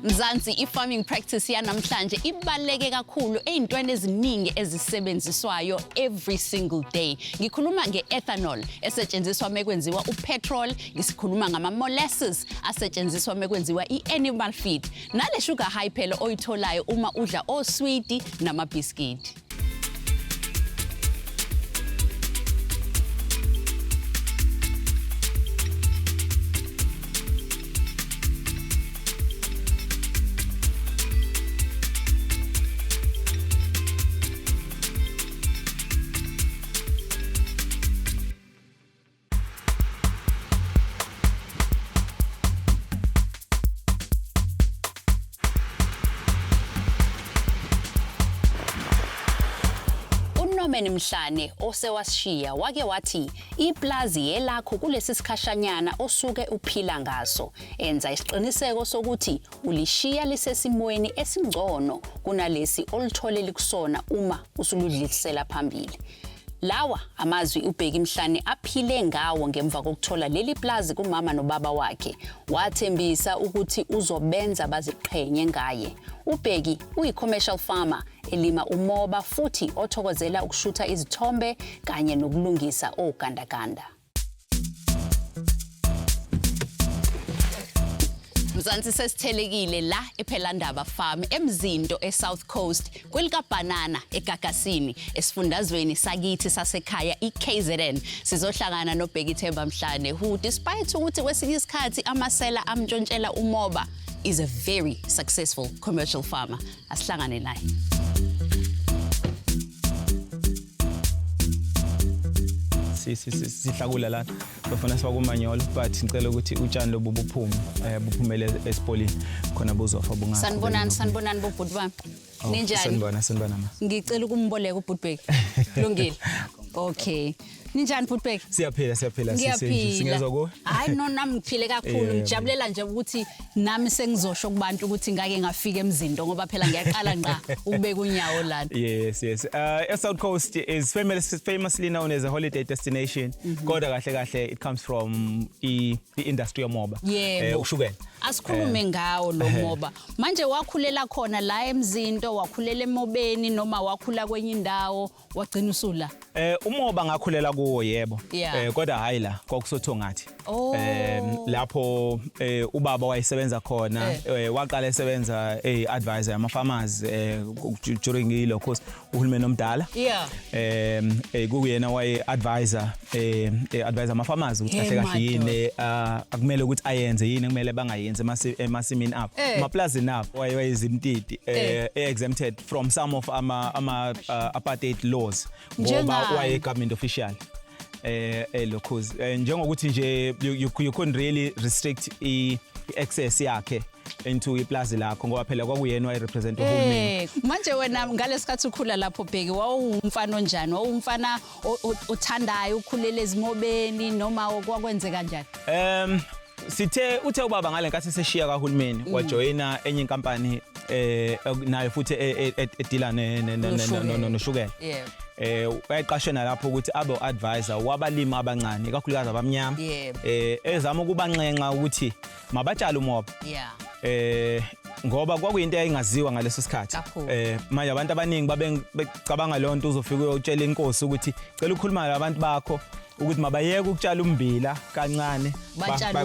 Mzansi, i-farming practice yanamhlanje ibaluleke kakhulu ey'ntweni eziningi ezisebenziswayo every single day. Ngikhuluma nge-ethanol esetshenziswa mekwenziwa upetrol, ngisikhuluma ngama-molasses asetshenziswa mekwenziwa i-animal feed, nale sugar high phela oyitholayo uma udla oswiti namabhiskidi. Bheki Mhlane osewashiya wake wathi iplazi yelakho kulesi sikhashanyana osuke uphila ngaso, enza isiqiniseko sokuthi ulishiya lisesimweni esingcono kunalesi olithole likusona uma usuludlulisela phambili. Lawa amazwi uBheki Mhlane aphile ngawo ngemva kokuthola leli plazi kumama nobaba wakhe. Wathembisa ukuthi uzobenza baziqhenye ngaye. uBheki uyi-commercial farmer elima umoba futhi othokozela ukushutha izithombe kanye nokulungisa ogandaganda. Mzansi sesithelekile la ePhelandaba Farm eMzinto eSouth Coast kwelikaBanana eGagasini esifundazweni sakithi sasekhaya iKZN. Sizohlangana noBheki Mhlane who despite ukuthi kwesinye isikhathi amasela amtshontshela umoba is a very successful commercial farmer. Asihlangane naye. Sihlakula la bafuna siba kumanyolo but ngicela ukuthi utshani lobu buphumele esipolini khona buzofa bungathi. Sanibonani bobhuti bami. Ninjani? Sanibona ma. Ngicela ukumboleka ubhuti Bheki. Kulungile. Okay. Ninjani bhuti Bheki? Siyaphila singezwa kuwe. Hayi no nami ngiphile kakhulu ngijabulela nje ukuthi nami sengizosho kubantu ukuthi ngake ngafika eMzinto ngoba phela ngiyaqala ngqa ukubeka unyawo lana. Yes. South Coast is famously known as a holiday destination. Kodwa kahle it comes from i-industry yomoba. Ushukela. Asikhulume ngawo lo moba. Manje wakhulela khona la eMzinto, wakhulela emobeni noma wakhula kwenye indawo wagcina usula? Umoba ngakhulela kuwo yebo. Kodwa hayi la kwakusothongathi. Lapho ubaba wayesebenza khona, waqala esebenza advisor yama farmers during ilo course uhulumeni omdala. Kuyena waye advisor ama farmers ukuthi kahle yini akumele ukuthi ayenze yini kumele bangayenze emasimini apho. Amaplazini apho wayezimtiti exempted from some of ama apartheid laws ngoba waye government official. Locals njengokuthi nje you couldn't really restrict i-access yakhe into iplazi lakho ngoba phela kwakuyena wayerepresent uhulumeni. Manje wena ngalesikhathi ukhula lapho Bheki wawumfana onjani? Wawumfana othandayo ukhulela ezimobeni noma kwakwenze kanjani? Uthe ubaba ngalenkathi seshiya kahulumeni wajoyina enye inkampani nayo futhi edila noshukela. Wayeqashena lapho ukuthi abe advisor wabalimi abancane kakhulukazi abamnyama ezama ukubanxenxa ukuthi mabatshale umoba. Ngoba kwakuyinto eyayingaziwa ngaleso sikhathi. Manje abantu abaningi babecabanga lonto uzofika uyotshela inkosi ukuthi cela ukukhuluma nabantu bakho ukuthi mabayeke ukutshala umbila kancane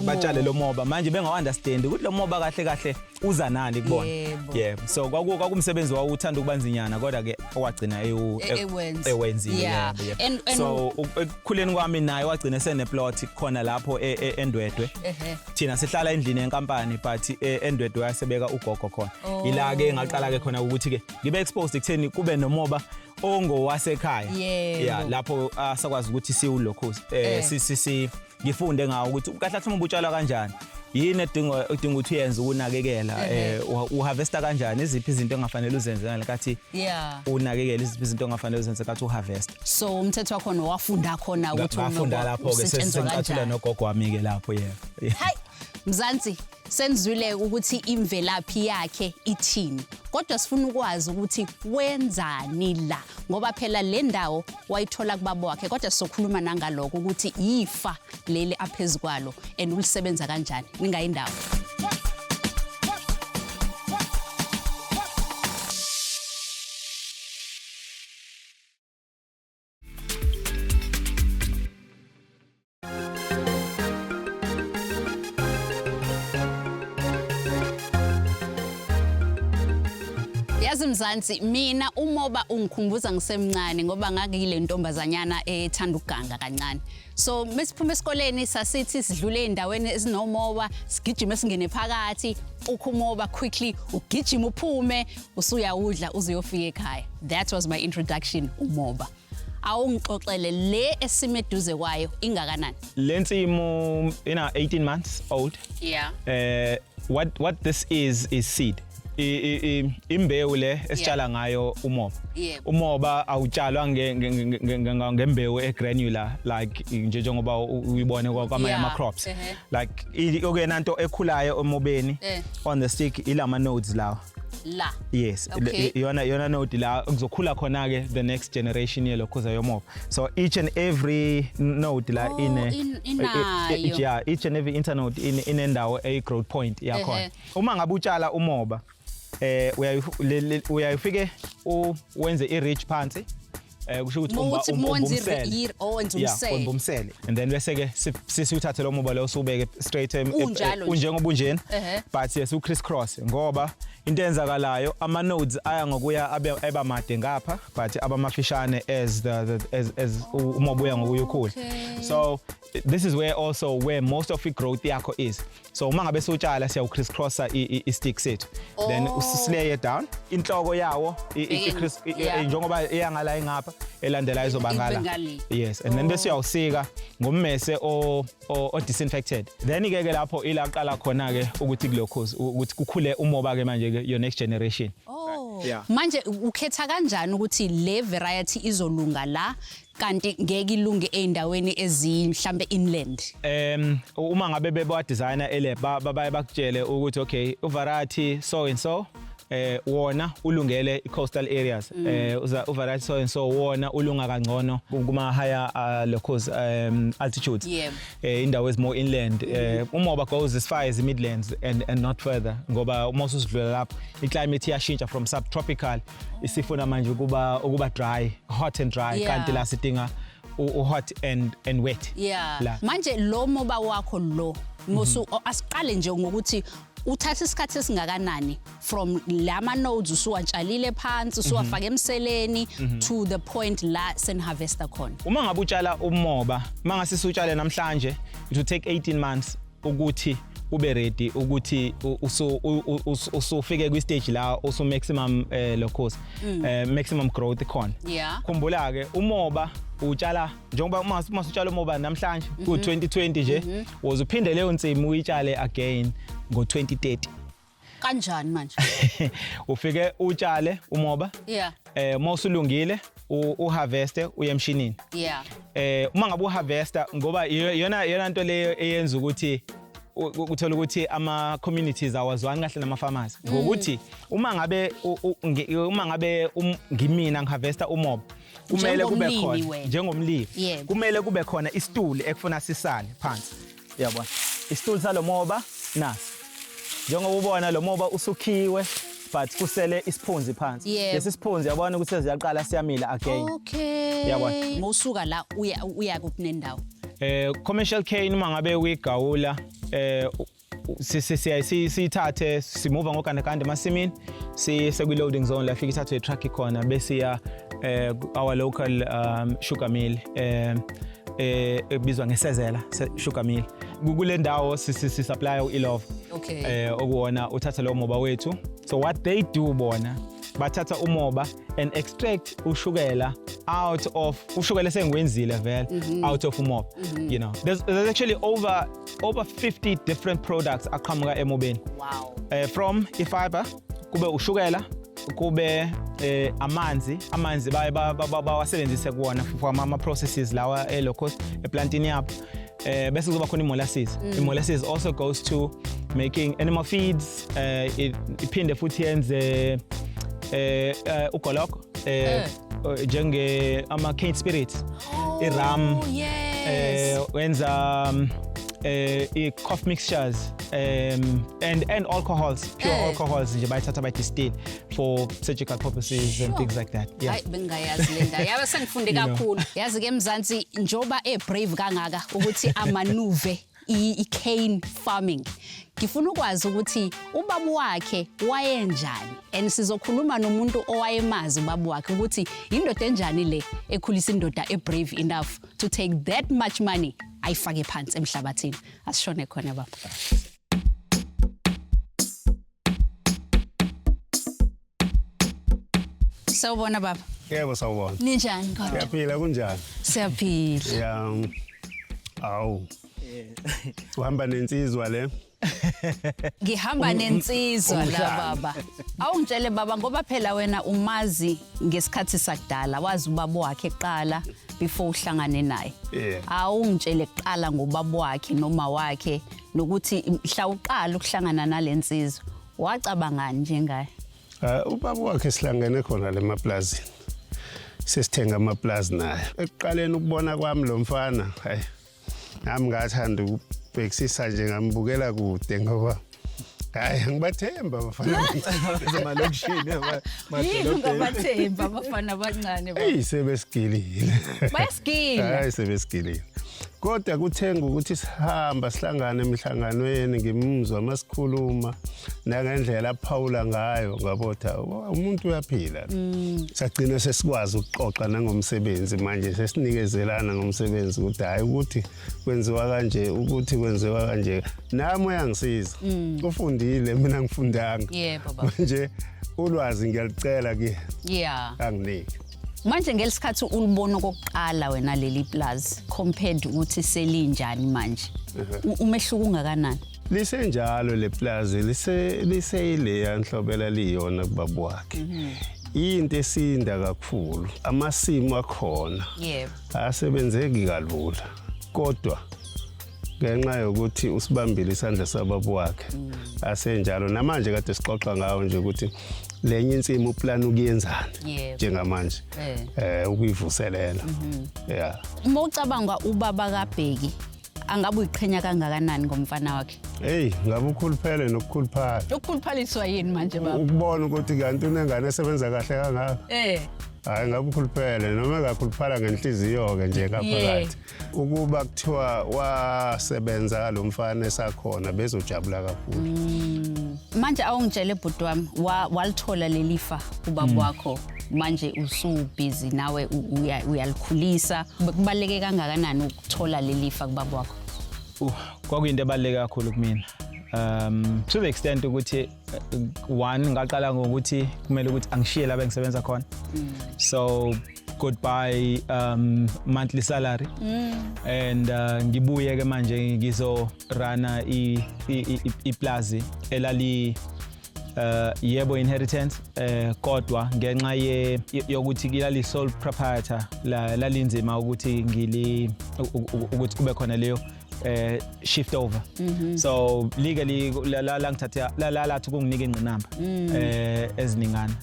batshale lo moba. Manje bengaunderstand ukuthi lo moba kahle uza nani kubona. So kwakumsebenzi wawuthanda ukubanzinyana kodwa ke owagcina ewenzile. So ukukhuleni kwami naye wagcina seneplot khona lapho eNdwedwe. Thina sihlala endlini yenkampani but eNdwedwe yasebeka ugogo khona. Ila ke ngaqala ke khona ukuthi ke ngibe exposed ekutheni kube nomoba ongowasekhaya. Lapho asakwazi ukuthi siwulokhozi ngifunde ngawo ukuthi kahle uma ubutshala kanjani yini edinga ukuthi uyenze ukunakekela uharvesta kanjani iziphi izinto engafanele uzenze ngalekathi unakekela iziphi izinto engafanele uzenze kathi uharvest. So umthetho wakho wafunda khona ukuthi wafunda lapho ke sengicathula nogogo wami ke lapho Hayi Mzansi senizwile ukuthi imvelaphi yakhe ithini, kodwa sifuna ukwazi ukuthi wenzani la ngoba phela le ndawo wayithola kubaba wakhe, kodwa sizokhuluma nangaloko ukuthi yifa leli aphezukwalo and ulisebenza kanjani ningayindawo. Yazi Mzansi, mina umoba ungikhumbuza ngisemncane ngoba ngakile ntombazanyana ethanda ukuganga kancane. So mesiphuma esikoleni sasithi sidlule endaweni ezinomoba, sigijime singene phakathi, ukhumoba quickly, ugijima uphume, usuyawudla uzuyofika ekhaya. That was my introduction umoba. Awungixoxele le esimeduze kwayo ingakanani? Lensimo ina 18 months old. Yeah. What this is seed. Imbewu le esitshala ngayo umoba. Umoba awutshalwa ngembewu egranular like njengoba uyibone kwamanye ama crops. Like okuyena into ekhulayo emobeni on the stick ilama nodes lawa. La. Yes, yona node la kuzokhula khona ke the next generation yelo khoza yomoba. So each and every node la each and every internode inendawo a growth point yakhona. Uma ngabe utshala umoba uyayifike wenze i-ridge phansi kusho ukuthi umbumsele and then bese ke sisuthathe lo moba lo usubeke straight unjengoba unjena but yes u criss cross ngoba into enzakalayo ama nodes aya ngokuya abamade ngapha but abamafishane as umoba uya ngokuyikhula. So this is where most of the growth yakho is. So uma ngabe sotshala siya criss crosser i-stick sethu then uslay it down inhloko yawo njengoba eyangala ingapha elandela izobangala. Yes, and then bese uyawusika ngommese o disinfected. Then ke lapho ilaqala khona ke ukuthi kulokhozi ukuthi kukhule umoba ke manje ke your next generation. Yeah. Manje ukhetha kanjani ukuthi le variety izolunga la kanti ngeke ilunge endaweni ezimhlambe inland? Uma ngabe beba designer babaye bakutshele ukuthi okay variety so and so wona ulungele coastal areas variety so and so wona ulunga kangcono kuma higher locals altitudes indawo is more inland. Umoba goes as far as the midlands and not further ngoba uma usidlula lapho iclimate iyashintsha from subtropical isifuna manje ukuba dry, hot and dry kanti la sidinga hot and wet. Manje lo moba wakho lo musu asiqale nje ngokuthi uthatha isikhathi esingakanani from lama nodes usuwatshalile phansi usuwafaka emseleni to the point la senharvesta khona? Uma ngabe utshala umoba mangase sutshale namhlanje it will take 18 months ukuthi ube ready ukuthi usufike kwi stage la usu maximum maximum growth khona. Khumbula ke umoba utshala njengoba uma usutshala umoba namhlanje ku 2020 nje wozuphinde leyo nsimu uyitshale again ngo 2030. Kanjani manje? Ufike utshale umoba uma usulungile uharveste uye emshinini. Uma ngabe uharvesta ngoba yona nto leyo eyenza ukuthi uthola ukuthi ama communities awazwani kahle nama farmers ngokuthi uma ngabe ngimina ngiharvesta umoba kumele kube khona njengomlimi kumele kube khona isitool ekufuna sisale phansi. Yabona isitool salomoba nasi njengoba ubona lo moba usukhiwe but kusele isiphunzi phansi. Lesi siphunzi yabona ukuthi seziyaqala siyamila again. Yabona ngosuka la uya kuphi nendawo? Commercial cane uma ngabe uyigawula siyithathe simove ngogandaganda emasimini sekwi loading zone la fika ithathwe truck ikhona bese ya our local sugar mill ebizwa ngesezela sugar mill kule ndawo supply uIlove okuwona uthatha lo moba wethu. So what they do bona bathatha umoba and extract ushukela out of ushukela sengwenzile vele out of umoba. You know there's actually over 50 different products aqhamuka emobeni. Wow. From ifiber kube ushukela kube amanzi bawasebenzise kuwona for ama processes lawa elocos eplantini yabo. Bese kuzoba khona molasses. Molasses also goes to making animal feeds. Iphinde futhi yenze ukoloko njenge ama cane spirits iram wenza cough mixtures and alcohols, pure alcohols nje bayithatha bayidistill for surgical purposes and things like that. Hayi bengayazi lenda yabe sengifunde kakhulu. Yazi ke Mzansi njoba ebrave kangaka ukuthi amanuve i-cane farming. Ngifuna ukwazi ukuthi ubaba wakhe wayenjani and sizokhuluma nomuntu owayemazi ubaba wakhe ukuthi indoda enjani le ekhulisa indoda brave enough to take that much money ayifake phansi emhlabathini. Asishone khona baba. Sawubona baba. Yebo sawubona. Ninjani kodwa? Siyaphila kunjani? Siyaphila. Ya. Awu. Uhamba nensizwa le. Ngihamba nensizwa la baba. Awungitshele baba ngoba phela wena umazi ngesikhathi sakudala wazi ubaba wakhe eqala before uhlangane naye. Awungitshele kuqala ngobaba wakhe noma wakhe nokuthi mhla uqala ukuhlangana nalensizwa wacabangani njengaye? Ubaba wakhe sihlangene khona le maplazini. Sesithenga amaplazi naye. Ekuqaleni ukubona kwami lo mfana, hayi. Nami ngathanda ukubhekisisa nje ngambukela kude ngoba hayi ngibathemba abafana emalokishini ngabathemba abafana abancane baba. Hey sebesigilile. Bayasigila. Hayi sebesigilile. Kodwa kuthenga ukuthi sihamba sihlangane emhlanganweni ngimuzwa masikhuluma nangendlela aphawula ngayo ngabotha umuntu uyaphila. Sagcina sesikwazi ukuxoxa nangomsebenzi manje sesinikezelana ngomsebenzi ukuthi hayi ukuthi kwenziwa kanje ukuthi kwenziwa kanje nami uyangisiza. Ufundile mina ngifundanga. Yebo baba. Manje ulwazi ngiyalicela ke. Yeah. Anginike. Manje ngelesikhathi ulibona okokuqala wena leli plaza compared ukuthi selinjani manje umehluko ungakanani? Lisenjalo le plaza liseyile yanhlobela liyona kubaba wakhe. Into esinda kakhulu amasimo akhona. Yebo. Asebenzeki kalula kodwa ngenxa yokuthi usibambile isandla sababa wakhe asenjalo namanje kade sixoxa ngawo nje ukuthi lenye insimo uplan ukuyenzani njengamanje ukuyivuselela. Yeah. Uma ucabanga ubaba kaBheki angabe uyiqhenya kangakanani ngomfana wakhe? Hey ngabe ukhuluphele nokukhuluphala. Ukukhuluphaliswa yini manje baba? Ukubona ukuthi kanti unengane esebenza kahle kangaka. Hayi ngabe ukhuluphele noma engakhuluphala ngenhliziyo ke nje kaphakathi. Ukuba kuthiwa wasebenza lo mfana esakhona bezojabula kakhulu. Manje awungitshele bhuti wami walithola lelifa ubaba wakho manje usubhizi nawe uyalikhulisa kubaleke kangakanani ukuthola lelifa kubaba wakho? Kwakuyinto ebaluleke kakhulu kumina. To the extent ukuthi one ngaqala ngokuthi kumele ukuthi angishiye la bengisebenza khona. So goodbye monthly salary and ngibuye ke manje ngizo rana iplazi elali yebo inheritance kodwa ngenxa yokuthi kilali sole proprietor lalinzima ukuthi ukuthi kube khona leyo shift over. So legally la ngithatha la thi kunginike ingqinamba eziningana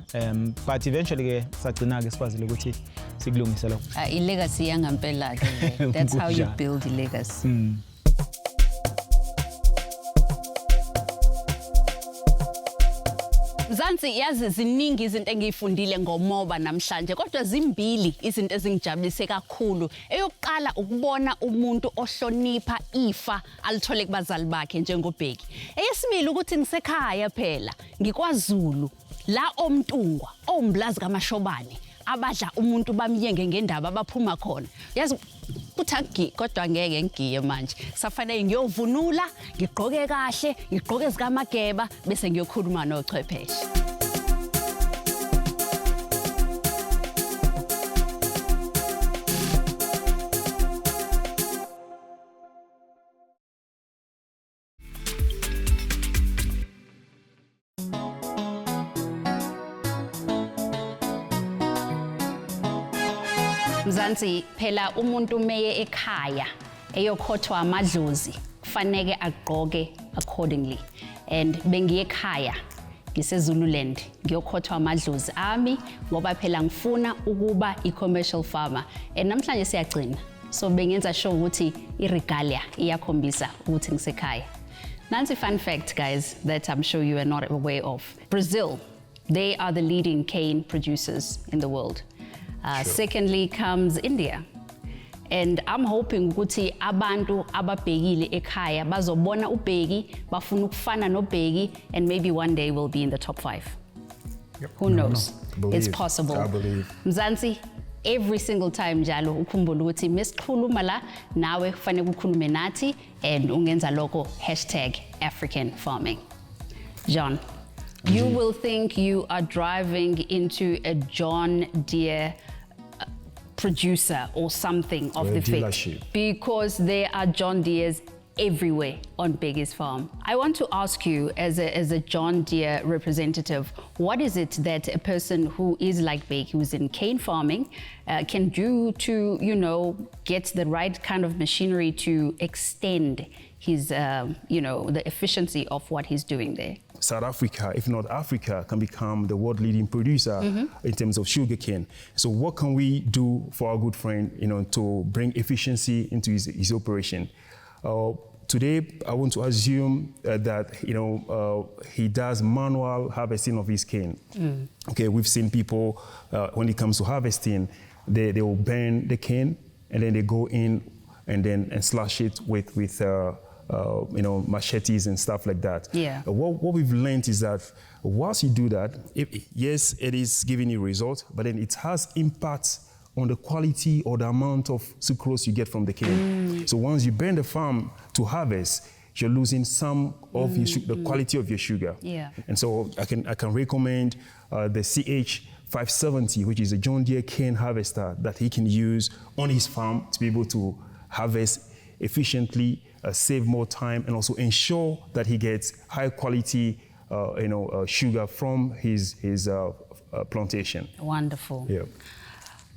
but eventually ke sagcina ke sikwazile ukuthi sikulungise lokho. I legacy yangampela ke. That's how you build a legacy. Mzansi yazi ziningi izinto engiyifundile ngomoba namhlanje kodwa zimbili izinto ezingijabulise kakhulu. Eyokuqala ukubona umuntu ohlonipha ifa alithole kubazali bakhe njengoBheki. Eyesibili ukuthi ngisekhaya phela ngikwaZulu la omntungwa omblazi kaMashobane abadla umuntu bamyenge ngendaba abaphuma khona. Yazi kuthi kodwa ngeke ngigiye manje. Kusafanele ngiyovunula, ngigqoke kahle, ngigqoke ezikaMageba bese ngiyokhuluma nochwepheshe. Mzansi phela umuntu meye ekhaya eyokhothwa amadlozi kufanele agqoke accordingly and bengiye ekhaya ngiseZululand ngiyokhothwa amadlozi ami ngoba phela ngifuna ukuba i-commercial farmer and namhlanje siyagcina so bengenza sure ukuthi iregalia iyakhombisa ukuthi ngisekhaya. Nansi fun fact guys that I'm sure you are not aware of. Brazil, they are the leading cane producers in the world. Secondly comes India. And I'm hoping ukuthi abantu ababhekile ekhaya bazobona uBheki, bafuna ukufana noBheki, and maybe one day we'll be in the top 5. Yep. Who knows? Believe. It's possible. I believe. Mzansi, every single time njalo ukhumbula ukuthi mesikhuluma la nawe kufanele ukukhulume nathi and ungenza lokho #African farming. John, you will think you are driving into a John Deere producer or something of the dealership. fit, because there are John Deeres everywhere on Bheki's farm. I want to ask you, as a John Deere representative, what is it that a person who is like Bheki, who's in cane farming, can do to, get the right kind of machinery to extend his, the efficiency of what he's doing there? South Africa, if not Africa, can become the world leading producer in terms of sugarcane. So what can we do for our good friend, to bring efficiency into his operation? Today, I want to assume that, he does manual harvesting of his cane. Okay, we've seen people, when it comes to harvesting, they will burn the cane and then they go in and slash it with machetes and stuff like that. Yeah. What we've learned is that once you do that, yes, it is giving you results, but then it has impacts on the quality or the amount of sucrose you get from the cane. So once you burn the farm to harvest, you're losing some of the quality of your sugar. Yeah. And so I can recommend the CH570, which is a John Deere cane harvester that he can use on his farm to be able to harvest efficiently, save more time, and also ensure that he gets high quality sugar from his plantation. Wonderful. Yeah.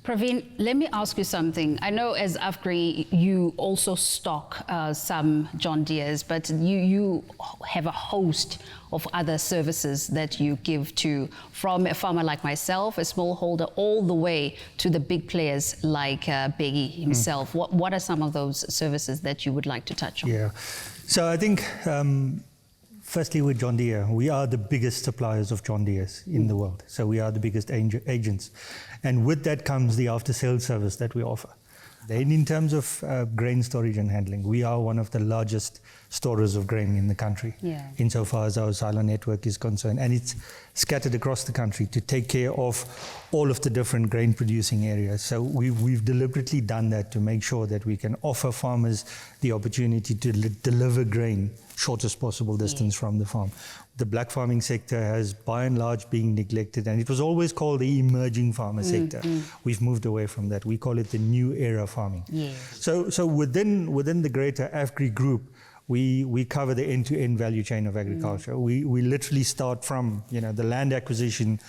Praveen, let me ask you something. I know as Afgri, you also stock some John Deeres, but you have a host of other services that you give to, from a farmer like myself, a smallholder, all the way to the big players like Bheki himself. What are some of those services that you would like to touch on? Yeah, so I think firstly with John Deere, we are the biggest suppliers of John Deeres in the world. So we are the biggest agents. And with that comes the after-sales service that we offer. Then in terms of grain storage and handling, we are one of the largest storers of grain in the country, insofar as our silo network is concerned. And it's scattered across the country to take care of all of the different grain producing areas. So we've deliberately done that to make sure that we can offer farmers the opportunity to deliver grain shortest possible distance from the farm. The black farming sector has by and large been neglected, and it was always called the emerging farmer sector. We've moved away from that. We call it the new era farming. So within the greater Afgri group, we cover the end-to-end value chain of agriculture. We literally start from the land acquisition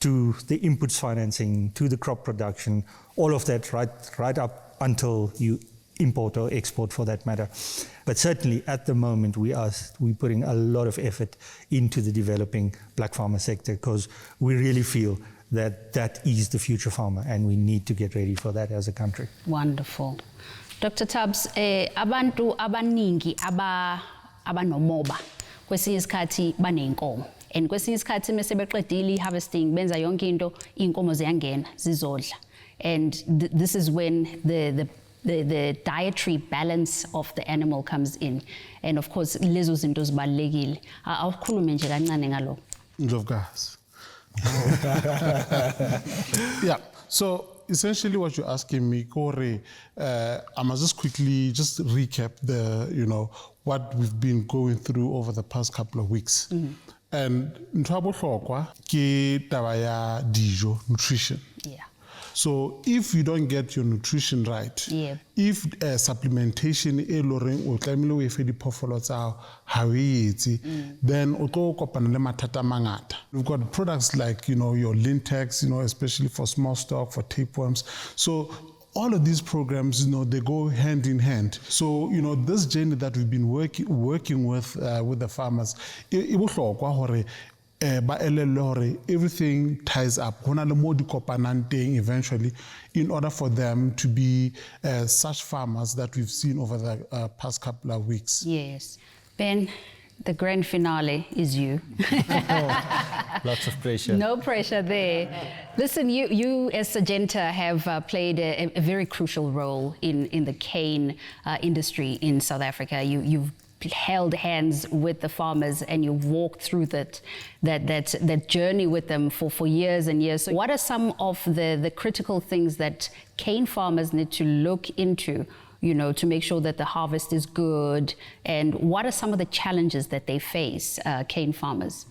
to the inputs financing to the crop production, all of that right up until you import or export for that matter. But certainly at the moment we're putting a lot of effort into the developing black farmer sector, because we really feel that is the future farmer, and we need to get ready for that as a country. Wonderful. Dr. Tubbs, abantu abaningi abanomoba kwesinye isikhathi banenkomo, and kwesinye isikhathi mase beqedile harvesting benza yonke into, inkomo ziyangena zizodla, and this is when the dietary balance of the animal comes in, and of course lezo zinto zibalekile. Awukhulume nje kancane ngalo. Ndlovukazi. Yeah, so essentially what you're asking me, Kore, I must just quickly recap what we've been going through over the past couple of weeks. And ntho bohlokwa ke taba ya dijo, nutrition. Yeah. So if you don't get your nutrition right, if supplementation e loreng o tlamile o efe diphoofolo tsa ha o etse, then o tlo kopana le mathata mangata. We've got products like your Lintex, especially for small stock, for tapeworms. So all of these programs, they go hand in hand. So, this journey that we've been working with the farmers, everything ties up eventually, in order for them to be such farmers that we've seen over the past couple of weeks. Yes. Ben, The grand finale is you. Lots of pressure. No pressure there. Listen, you as Syngenta have played a very crucial role in the cane industry in South Africa. You've held hands with the farmers and you've walked through that journey with them for years and years. So what are some of the critical things that cane farmers need to look into, to make sure that the harvest is good? And what are some of the challenges that they face, cane farmers?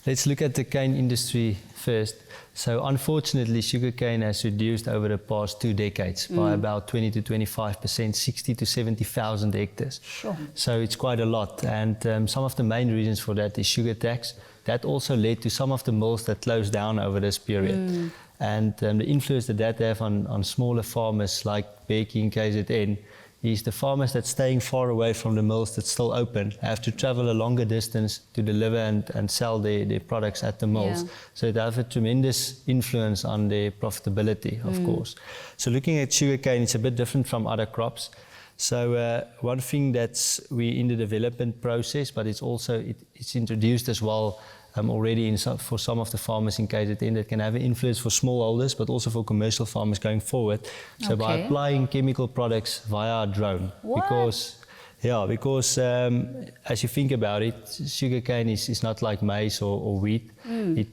Let's look at the cane industry first. So unfortunately, sugarcane has reduced over the past 2 decades by about 20 to 25%, 60 to 70,000 hectares. Sure. So it's quite a lot. And some of the main reasons for that is sugar tax. That also led to some of the mills that closed down over this period. And the influence that have on smaller farmers like Bheki and KZN is the farmers that's staying far away from the mills that's still open have to travel a longer distance to deliver and sell their products at the mills. Yeah. So it has a tremendous influence on their profitability, of course. So looking at sugarcane, it's a bit different from other crops. So one thing that's we in the development process, but it's also it's introduced as well already for some of the farmers in KZN that can have an influence for smallholders, but also for commercial farmers going forward. So by applying chemical products via a drone, because as you think about it, sugarcane is not like maize or wheat.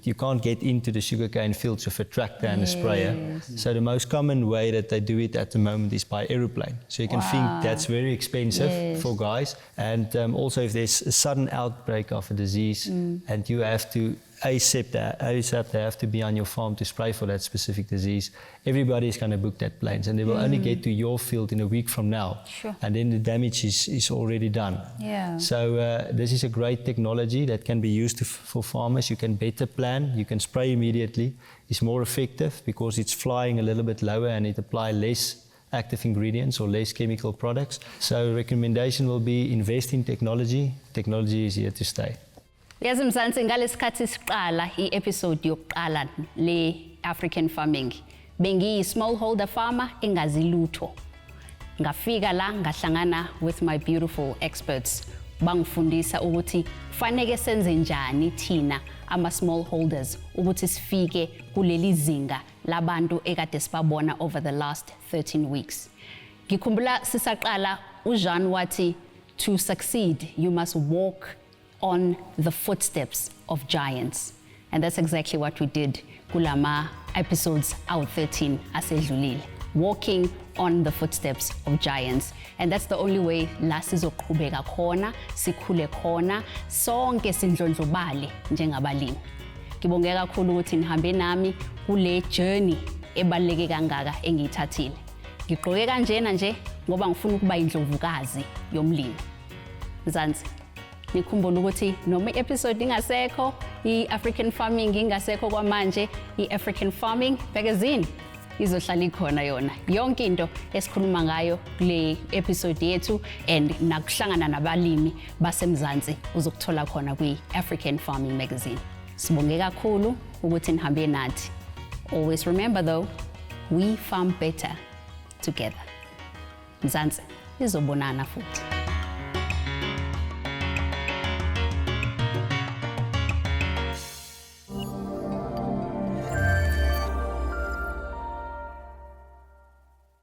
You can't get into the sugarcane fields with a tractor and a sprayer. So the most common way that they do it at the moment is by aeroplane. So you can think that's very expensive for guys. And also if there's a sudden outbreak of a disease and you have to ASAP they have to be on your farm to spray for that specific disease, everybody is going to book that planes and they will only get to your field in a week from now. Sure. And then the damage is already done. Yeah. So this is a great technology that can be used for farmers. You can better plan, you can spray immediately. It's more effective because it's flying a little bit lower and it applies less active ingredients or less chemical products. So recommendation will be invest in technology. Technology is here to stay. Yazi Mzansi, ngalesikhathi siqala i-episode yokuqala le African farming, bengiyi smallholder farmer engazi lutho. Ngafika la ngahlangana with my beautiful experts. Bangifundisa ukuthi faneke senze njani thina ama smallholders ukuthi sifike kuleli zinga labantu ekade sibabona over the last 13 weeks. Ngikhumbula sisaqala uJean wathi to succeed you must walk on the footsteps of giants. And that's exactly what we did kulama episodes out 13 asedlulile, walking on the footsteps of giants. And that's the only way la sizoqhubeka khona, sikhule khona, sonke sindlondlobale njengabalimi. Ngibongeka kakhulu ukuthi nihambe nami kule journey ebaluleke kangaka engiyithathile. Ngigqoke kanjena nje ngoba ngifuna ukuba indlovukazi yomlimi. Mzansi, nikhumbula ukuthi noma i-episode ingasekho, i-African farming ingasekho kwamanje, i-African farming magazine izohlala ikhona yona. Yonke into esikhuluma ngayo kule episode yethu and nakuhlangana nabalimi baseMzansi uzokuthola khona kwi-African farming magazine. Sibonge kakhulu ukuthi nihambe nathi. Always remember though, we farm better together. Mzansi izobonana futhi.